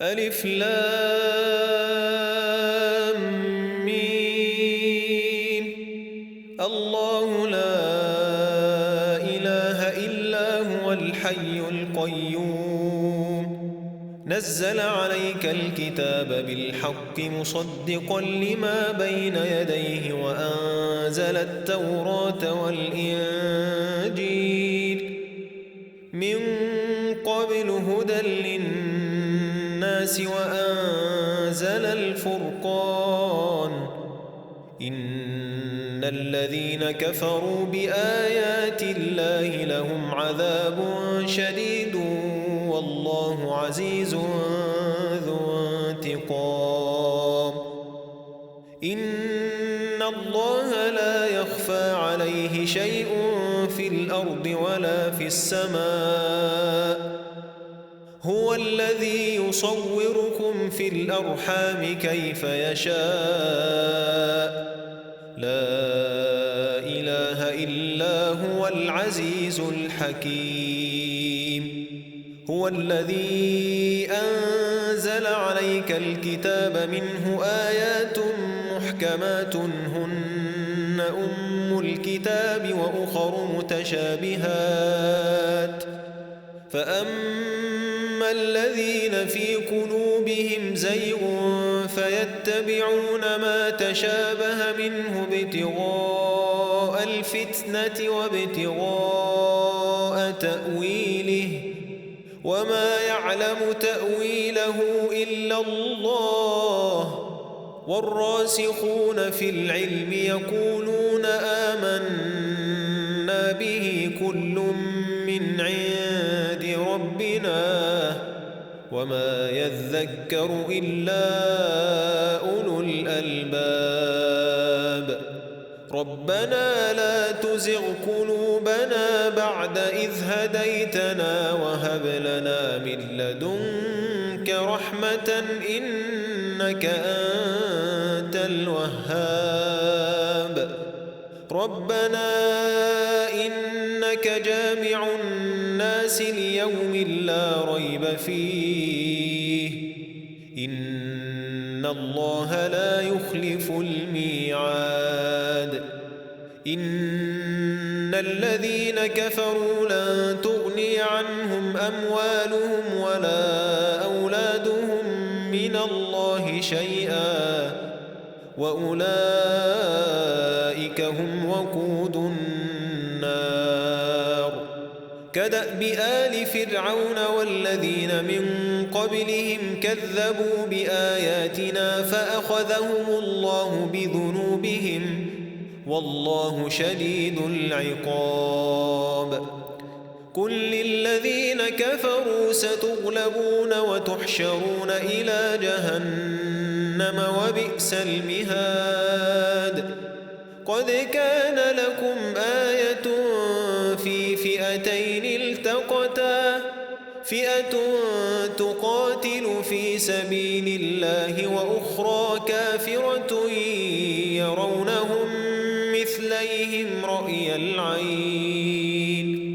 ألف لام ميم. الله لا إله إلا هو الحي القيوم نزل عليك الكتاب بالحق مصدقا لما بين يديه وأنزل التوراة والإنجيل من قبل هدى للناس وأنزل الفرقان إن الذين كفروا بآيات الله لهم عذاب شديد والله عزيز ذو انتقام إن الله لا يخفى عليه شيء في الأرض ولا في السماء هو الذي يصوركم في الأرحام كيف يشاء لا إله إلا هو العزيز الحكيم هو الذي أنزل عليك الكتاب منه آيات محكمات هن أم الكتاب وأخر متشابهات فأما الذين في قلوبهم زيغ فيتبعون ما تشابه منه ابتغاء الفتنة وابتغاء تأويله وما يعلم تأويله إلا الله والراسخون في العلم يقولون آمنا به كل من عند ربنا وما يذكر إلا أولو الألباب ربنا لا تزغ قلوبنا بعد إذ هديتنا وهب لنا من لدنك رحمة إنك أنت الوهاب ربنا إنك جامع الناس ليوم لا ريب فيه إن الله لا يخلف الميعاد إن الذين كفروا لن تغني عنهم أموالهم ولا أولادهم من الله شيئا وأولئك هم وقود النار كدأب آل فرعون والذين من قبلهم كذبوا بآياتنا فأخذهم الله بذنوبهم والله شديد العقاب قل للذين كفروا ستغلبون وتحشرون إلى جهنم وبئس المهاد قد كان لكم آية في فئتين التقتا فئة تقاتل في سبيل الله وأخرى كافرة يرونهم مثليهم رأي العين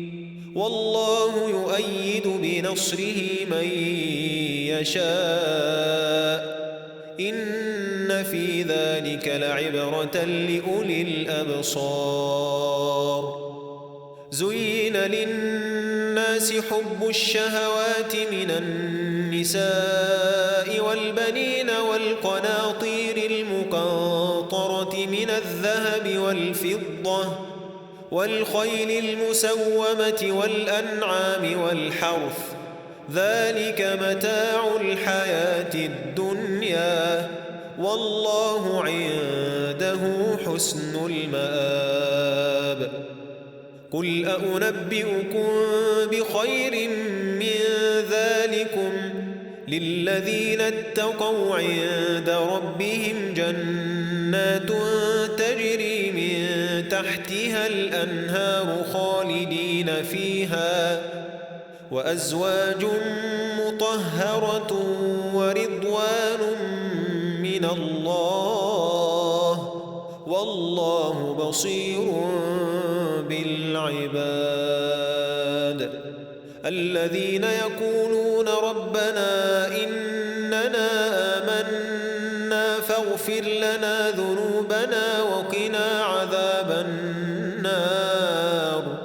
والله يؤيد بنصره من يشاء إن في ذلك لعبرة لأولي الأبصار زين للناس حب الشهوات من النساء والبنين والقناطير المقنطرة من الذهب والفضة والخيل المسومة والأنعام والحرث ذلك متاع الحياة الدنيا والله عنده حسن المآب قل أنبئكم بخير من ذلكم للذين اتقوا عند ربهم جنات تجري من تحتها الأنهار خالدين فيها وأزواج مطهرة ورضوان من الله والله بصير بالعباد الذين يقولون ربنا إن إننا آمنا فاغفر لنا ذنوبنا وقنا عذاب النار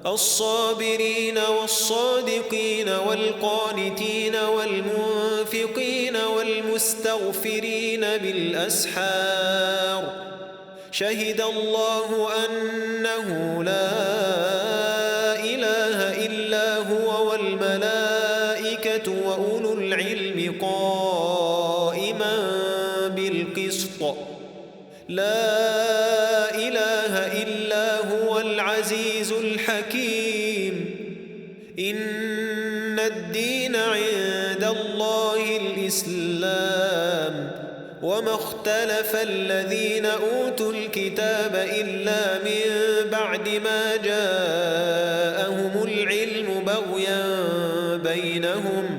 الصابرين والصادقين والقانتين والمنفقين والمستغفرين بالأسحار شهد الله أنه لا إله إلا هو والملائكة وأولو العلم قائما بالقسط لا إله إلا هو العزيز الحكيم إن الدين عند الله الإسلام وما اختلف الذين أوتوا الكتاب إلا من بعد ما جاءهم العلم بغيا بينهم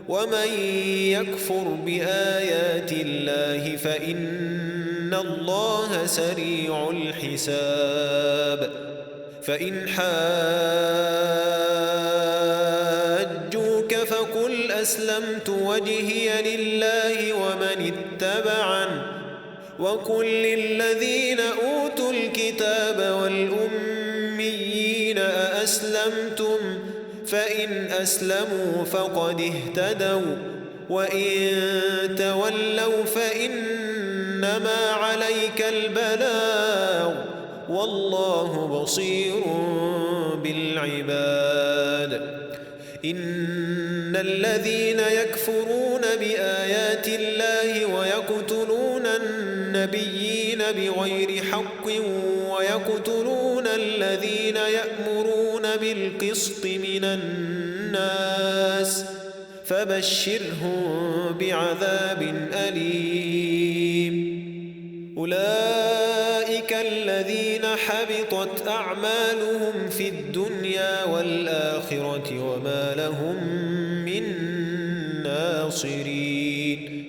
ومن يكفر بآيات الله فإن الله سريع الحساب فإن حاجوك فقل أسلمت وجهي لله ومن اتبعن وقل للذين أوتوا الكتاب والأميين أأسلمتم فإن أسلموا فقد اهتدوا وإن تولوا فإنما عليك البلاغ والله بصير بالعباد إن الذين يكفرون بآيات الله ويقتلون النبيين بغير حق ويقتلون الذين يأمرون بالقسط من الناس فبشرهم بعذاب أليم أولئك الذين حبطت أعمالهم في الدنيا والآخرة وما لهم من ناصرين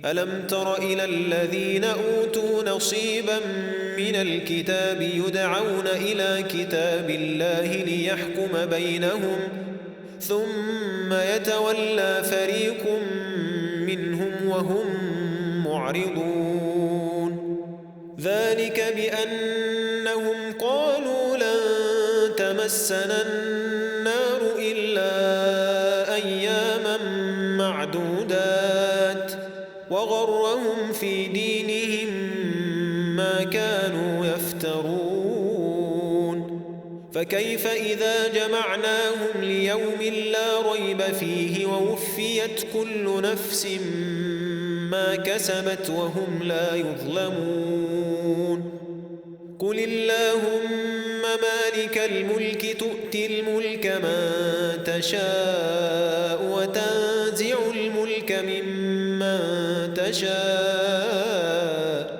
ألم تر إلى الذين أوتوا نصيبا من الكتاب يدعون إلى كتاب الله ليحكم بينهم ثم يتولى فريق منهم وهم معرضون ذلك بأنهم قالوا لن تمسنا النار إلا أياما معدودات وغرهم في دينهم ما كانوا يفترون فكيف إذا جمعناهم ليوم لا ريب فيه ووفيت كل نفس ما كسبت وهم لا يظلمون قل اللهم مالك الملك تؤتي الملك من تشاء وتنزع الملك ممن تشاء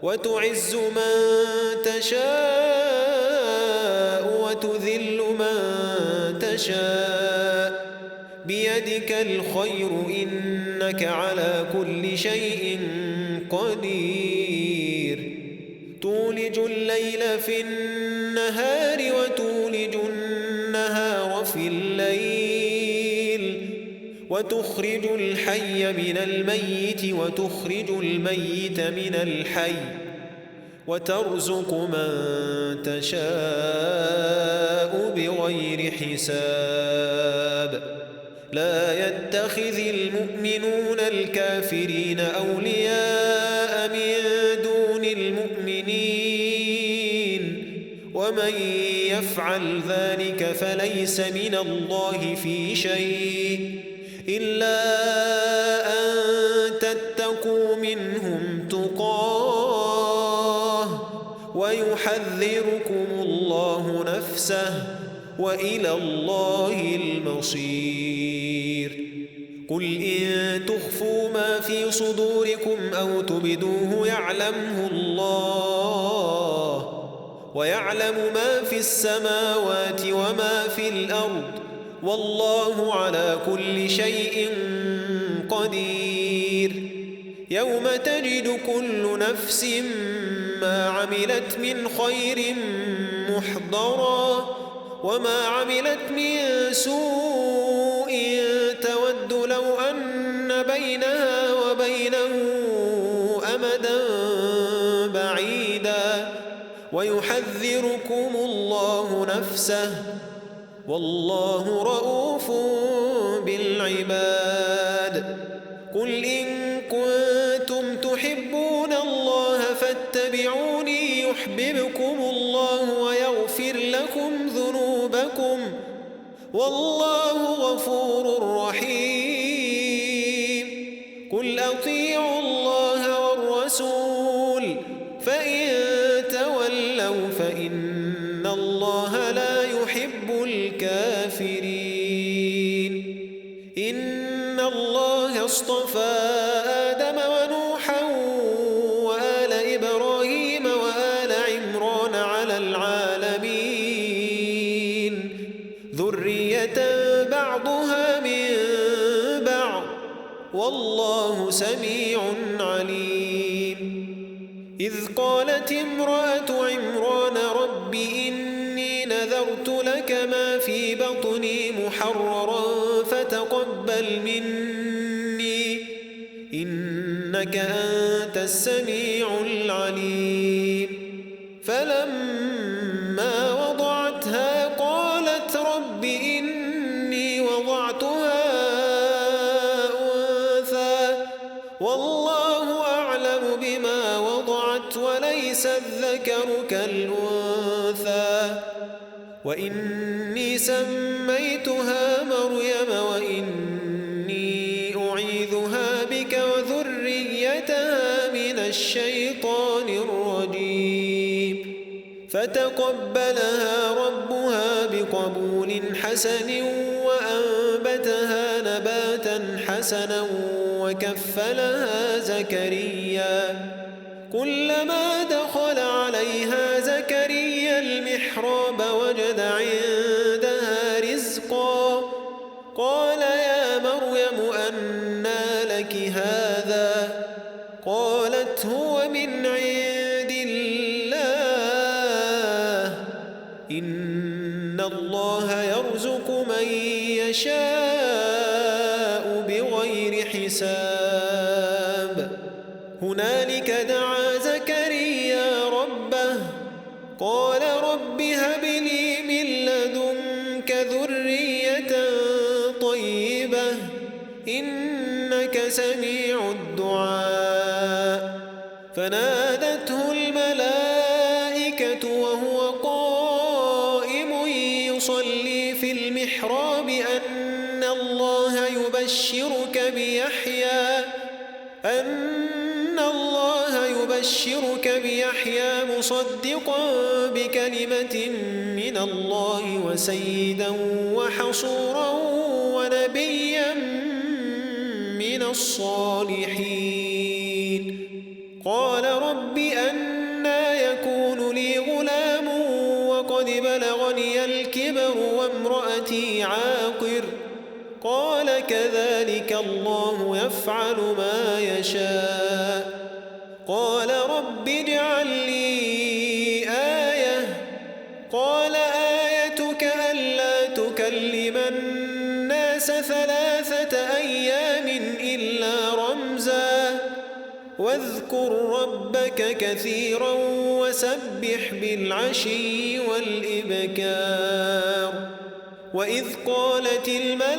وتعز من تشاء وتذل من تشاء بيدك الخير إنك على كل شيء قدير تولج الليل في النهار وتولج النهار في الليل وتخرج الحي من الميت وتخرج الميت من الحي وترزق من تشاء بغير حساب لا يتخذ المؤمنون الكافرين أولياء من دون المؤمنين ومن يفعل ذلك فليس من الله في شيء إلا أن تتقوا منهم تقاه ويحذركم الله نفسه وإلى الله المصير قل إن تخفوا ما في صدوركم أو تبدوه يعلمه الله ويعلم ما في السماوات وما في الأرض والله على كل شيء قدير يوم تجد كل نفس ما عملت من خير محضرا وما عملت من سوء تود لو أن بينها وبينه أمدا بعيدا ويحذركم الله نفسه والله رؤوف بالعباد قل إن كنتم تحبون الله فاتبعوني يحببكم الله ويغفر لكم ذنوبكم والله غفور رحيم قل أطيعوا الله والرسول فإن تولوا فإن الله لا يحب الكافرين إن الله اصطفى آدم ونوحا وآل إبراهيم وآل عمران على العالمين ذرية بعضها من بعض والله سميع عليم إذ قالت امرأة عمران رب إني نذرت لك ما في بطني محررا فتقبل مني إنك أنت السميع العليم فلما وضعتها قالت رب إني وضعتها أنثى والله أعلم بما وضعت وليس الذكر كالأنثى وإني سميتها مريم وإني أعيذها بك وذريتها من الشيطان الرجيم فتقبلها ربها بقبول حسن وأنبتها نباتا حسنا وكفلها زكريا كلما دخل عليها زكريا المحراب وجد عندها رزقا قال يا مريم أنى لك هذا قالت هو من عند الله إن الله يرزق من يشاء بغير حساب هنالك دعا زكريا ربه قال رب هب لي من لدنك ذرية طيبة إنك سميع الدعاء فنادته الملائكة وهو قائم يصلي في المحراب أن الله يبشرك بيحيى مصدقا بكلمة من الله وسيدا وحصورا ونبيا من الصالحين قال رب أنى يكون لي غلام وقد بلغني الكبر وامرأتي عاقر قال كذلك الله يفعل ما يشاء قال رب اجعل لي آية قال آيتك ألا تكلم الناس 3 أيام إلا رمزا واذكر ربك كثيرا وسبح بالعشي والإبكار وإذ قالت الملائكة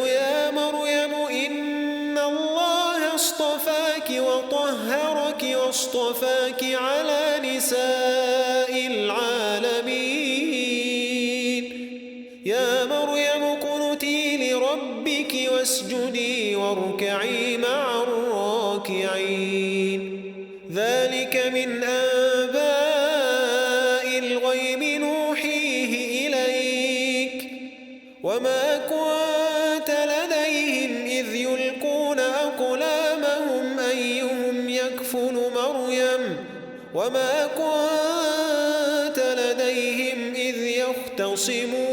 يا مريم إن الله اصطفاك وطهرك واصطفاك على نساء العالمين يا مريم اقنتي لربك واسجدي واركعي مع الراكعين ذلك من أنباء الغيب نوحيه إليك وما كنت لديهم إذ يلقون أقلامهم أيهم يكفل مريم وما كنت لديهم إذ يختصمون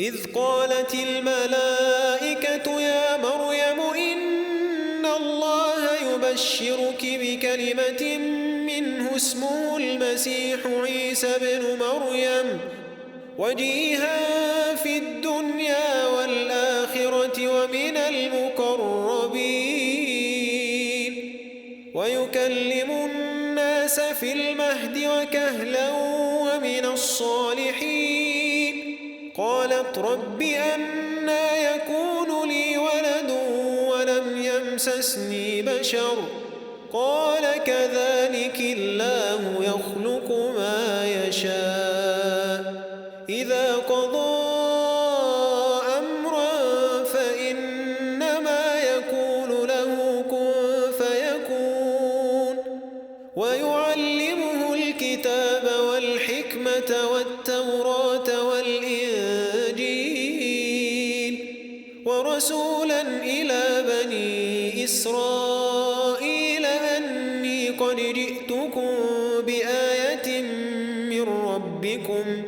إذ قالت الملائكة يا مريم إن الله يبشرك بكلمة منه اسمه المسيح عيسى بن مريم وجيها في الدنيا والآخرة ويكلم الناس في المهد وكهلا ومن الصالحين. قالت رب أنى يكون لي ولد ولم يمسسني بشر قال كذلك الله يخلق ما يشاء إذا قضى أمرا فإنما يقول له كن فيكون. ويعلمه الكتاب والحكمة والتوراة والإنجيل ورسولا إلى بني إسرائيل أني قد جئتكم بآية من ربكم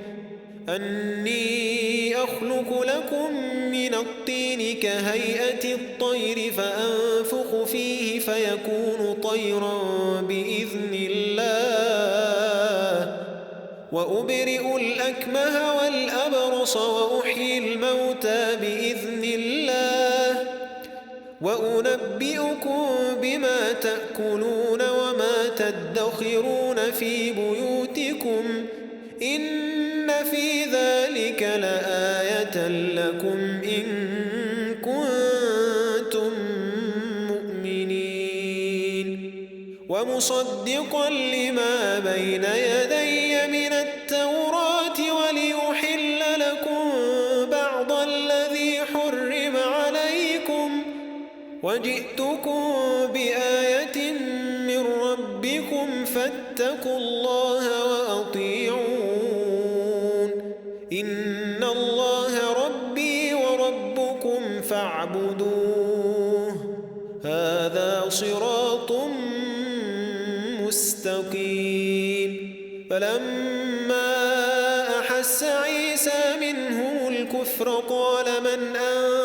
أني أخلق لكم من الطين كهيئة الطير فأنفخ فيه فيكون طيرا بإذن الله وأبرئ الأكمه والأبرص وأحيي الموتى بإذن الله وأنبئكم بما تأكلون وما تدخرون في بيوتكم إن في ذلك لآية لكم إن كنتم مؤمنين. ومصدقا لما بين يدي من التوراة وليحل لكم بعض الذي حرم عليكم وجئتكم بآية من ربكم فاتقوا الله وأطيعون إن الله ربي وربكم فاعبدوه هذا صراط مستقيم. فلما أحس عيسى منهم الكفر قال من أنصاري